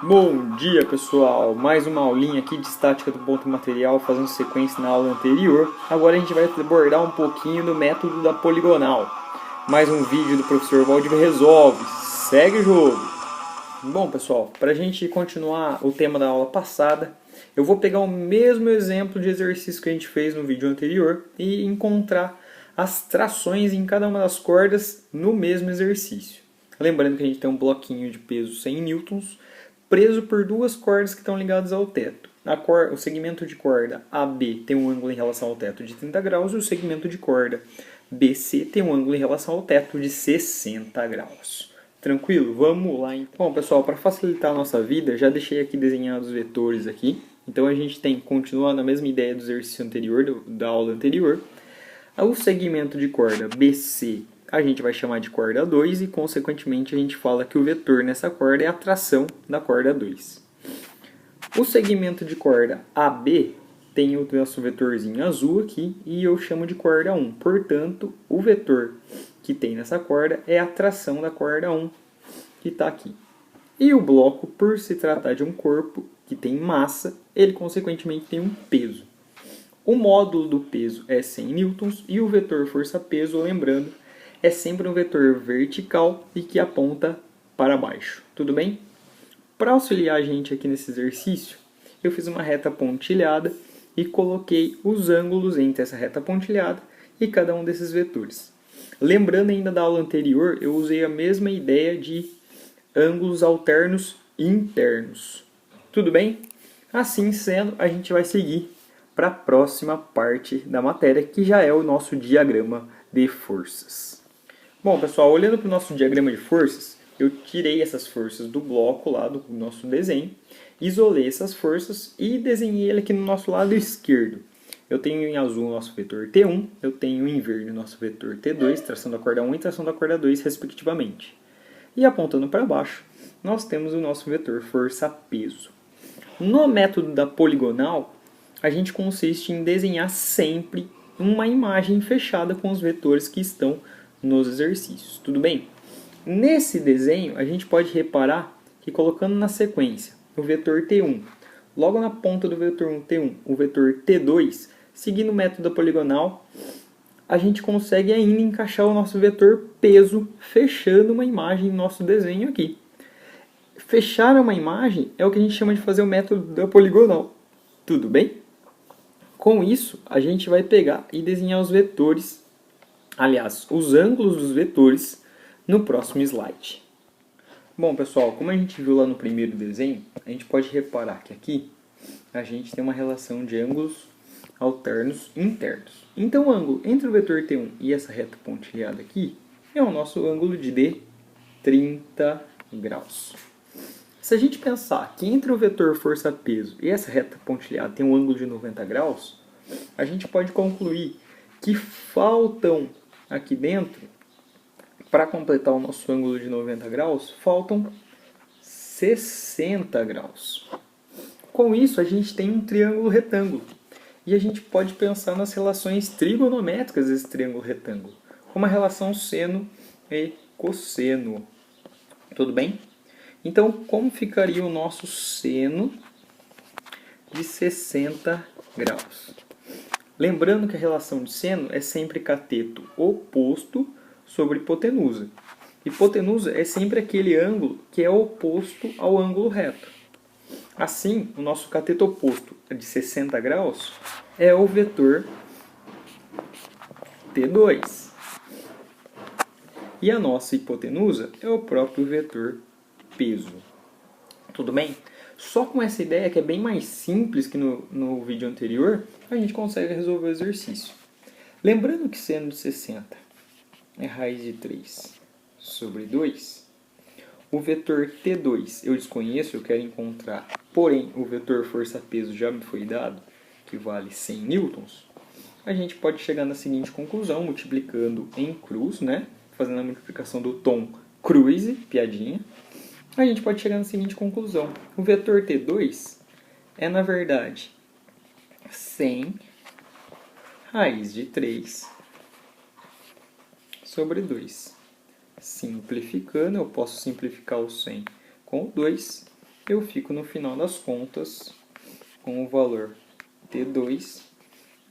Bom dia, pessoal! Mais uma aulinha aqui de estática do ponto material, fazendo sequência na aula anterior. Agora a gente vai abordar um pouquinho do método da poligonal. Mais um vídeo do professor Valdivia Resolve. Segue o jogo! Bom, pessoal, para a gente continuar o tema da aula passada, eu vou pegar o mesmo exemplo de exercício que a gente fez no vídeo anterior e encontrar as trações em cada uma das cordas no mesmo exercício. Lembrando que a gente tem um bloquinho de peso 100 newtons, preso por duas cordas que estão ligadas ao teto. O segmento de corda AB tem um ângulo em relação ao teto de 30 graus e o segmento de corda BC tem um ângulo em relação ao teto de 60 graus. Tranquilo? Vamos lá então. Bom, pessoal, para facilitar a nossa vida, já deixei aqui desenhados os vetores aqui. Então a gente tem, continuando a mesma ideia do exercício anterior, da aula anterior, o segmento de corda BC a gente vai chamar de corda 2 e, consequentemente, a gente fala que o vetor nessa corda é a tração da corda 2. O segmento de corda AB tem o nosso vetorzinho azul aqui e eu chamo de corda 1. Portanto, o vetor que tem nessa corda é a tração da corda 1 que está aqui. E o bloco, por se tratar de um corpo que tem massa, ele, consequentemente, tem um peso. O módulo do peso é 100 newtons e o vetor força-peso, lembrando, é sempre um vetor vertical e que aponta para baixo. Tudo bem? Para auxiliar a gente aqui nesse exercício, eu fiz uma reta pontilhada e coloquei os ângulos entre essa reta pontilhada e cada um desses vetores. Lembrando ainda da aula anterior, eu usei a mesma ideia de ângulos alternos internos. Tudo bem? Assim sendo, a gente vai seguir para a próxima parte da matéria, que já é o nosso diagrama de forças. Bom, pessoal, olhando para o nosso diagrama de forças, eu tirei essas forças do bloco lá do nosso desenho, isolei essas forças e desenhei ele aqui no nosso lado esquerdo. Eu tenho em azul o nosso vetor T1, eu tenho em verde o nosso vetor T2, tração da corda 1 e tração da corda 2, respectivamente. E apontando para baixo, nós temos o nosso vetor força-peso. No método da poligonal, a gente consiste em desenhar sempre uma imagem fechada com os vetores que estão nos exercícios, tudo bem? Nesse desenho, a gente pode reparar que colocando na sequência o vetor T1, logo na ponta do vetor T1, o vetor T2, seguindo o método da poligonal, a gente consegue ainda encaixar o nosso vetor peso, fechando uma imagem no nosso desenho aqui. Fechar uma imagem é o que a gente chama de fazer o método da poligonal, tudo bem? Com isso, a gente vai pegar e desenhar os vetores, aliás, os ângulos dos vetores, no próximo slide. Bom, pessoal, como a gente viu lá no primeiro desenho, a gente pode reparar que aqui a gente tem uma relação de ângulos alternos internos. Então, o ângulo entre o vetor T1 e essa reta pontilhada aqui é o nosso ângulo de 30 graus. Se a gente pensar que entre o vetor força-peso e essa reta pontilhada tem um ângulo de 90 graus, a gente pode concluir que faltam aqui dentro, para completar o nosso ângulo de 90 graus, faltam 60 graus. Com isso, a gente tem um triângulo retângulo. E a gente pode pensar nas relações trigonométricas desse triângulo retângulo, como a relação seno e cosseno. Tudo bem? Então, como ficaria o nosso seno de 60 graus? Lembrando que a relação de seno é sempre cateto oposto sobre hipotenusa. Hipotenusa é sempre aquele ângulo que é oposto ao ângulo reto. Assim, o nosso cateto oposto de 60 graus é o vetor T2. E a nossa hipotenusa é o próprio vetor peso. Tudo bem? Só com essa ideia, que é bem mais simples que no vídeo anterior, a gente consegue resolver o exercício. Lembrando que seno de 60 é raiz de 3 sobre 2, o vetor T2 eu desconheço, eu quero encontrar, porém o vetor força-peso já me foi dado, que vale 100 newtons, a gente pode chegar na seguinte conclusão, multiplicando em cruz, né? Fazendo a multiplicação do tom cruise, piadinha, a gente pode chegar na seguinte conclusão. O vetor T2 é, na verdade, 100 raiz de 3 sobre 2. Simplificando, eu posso simplificar o 100 com o 2 eu fico no final das contas com o valor T2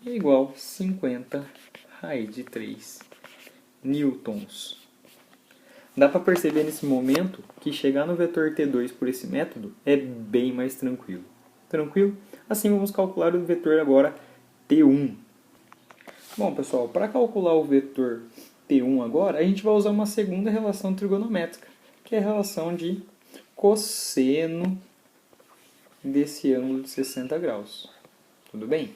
é igual a 50 raiz de 3 newtons. Dá para perceber nesse momento que chegar no vetor T2 por esse método é bem mais tranquilo. Tranquilo? Assim vamos calcular o vetor agora T1. Bom, pessoal, para calcular o vetor T1 agora, a gente vai usar uma segunda relação trigonométrica, que é a relação de cosseno desse ângulo de 60 graus. Tudo bem?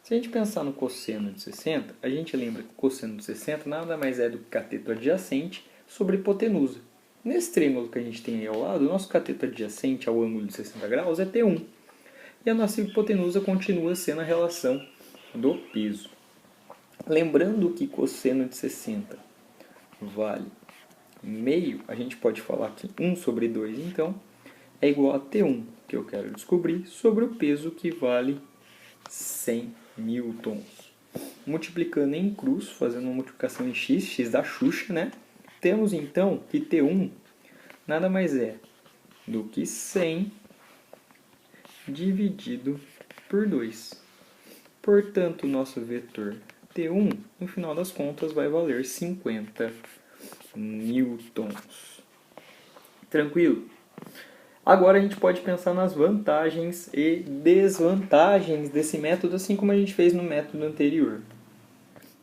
Se a gente pensar no cosseno de 60, a gente lembra que o cosseno de 60 nada mais é do que cateto adjacente sobre hipotenusa. Nesse triângulo que a gente tem aí ao lado, o nosso cateto adjacente ao ângulo de 60 graus é T1. E a nossa hipotenusa continua sendo a relação do peso. Lembrando que cosseno de 60 vale meio, a gente pode falar que 1 sobre 2, então, é igual a T1, que eu quero descobrir, sobre o peso que vale 100 newtons. Multiplicando em cruz, fazendo uma multiplicação em x, x da Xuxa, né? Temos então que T1 nada mais é do que 100 dividido por 2. Portanto, o nosso vetor T1, no final das contas, vai valer 50 newtons. Tranquilo? Agora a gente pode pensar nas vantagens e desvantagens desse método, assim como a gente fez no método anterior.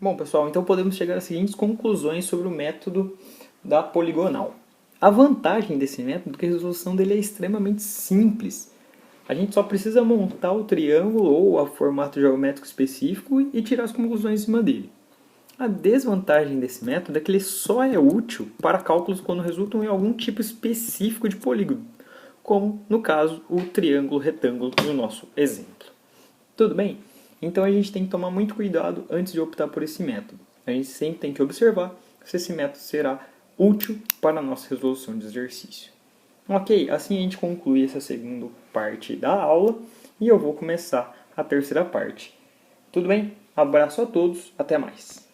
Bom, pessoal, então podemos chegar às seguintes conclusões sobre o método da poligonal. A vantagem desse método é que a resolução dele é extremamente simples. A gente só precisa montar o triângulo ou o formato geométrico específico e tirar as conclusões em cima dele. A desvantagem desse método é que ele só é útil para cálculos quando resultam em algum tipo específico de polígono, como, no caso, o triângulo retângulo no nosso exemplo. Tudo bem? Então a gente tem que tomar muito cuidado antes de optar por esse método. A gente sempre tem que observar se esse método será útil para a nossa resolução de exercício. Ok, assim a gente conclui essa segunda parte da aula e eu vou começar a terceira parte. Tudo bem? Abraço a todos, até mais!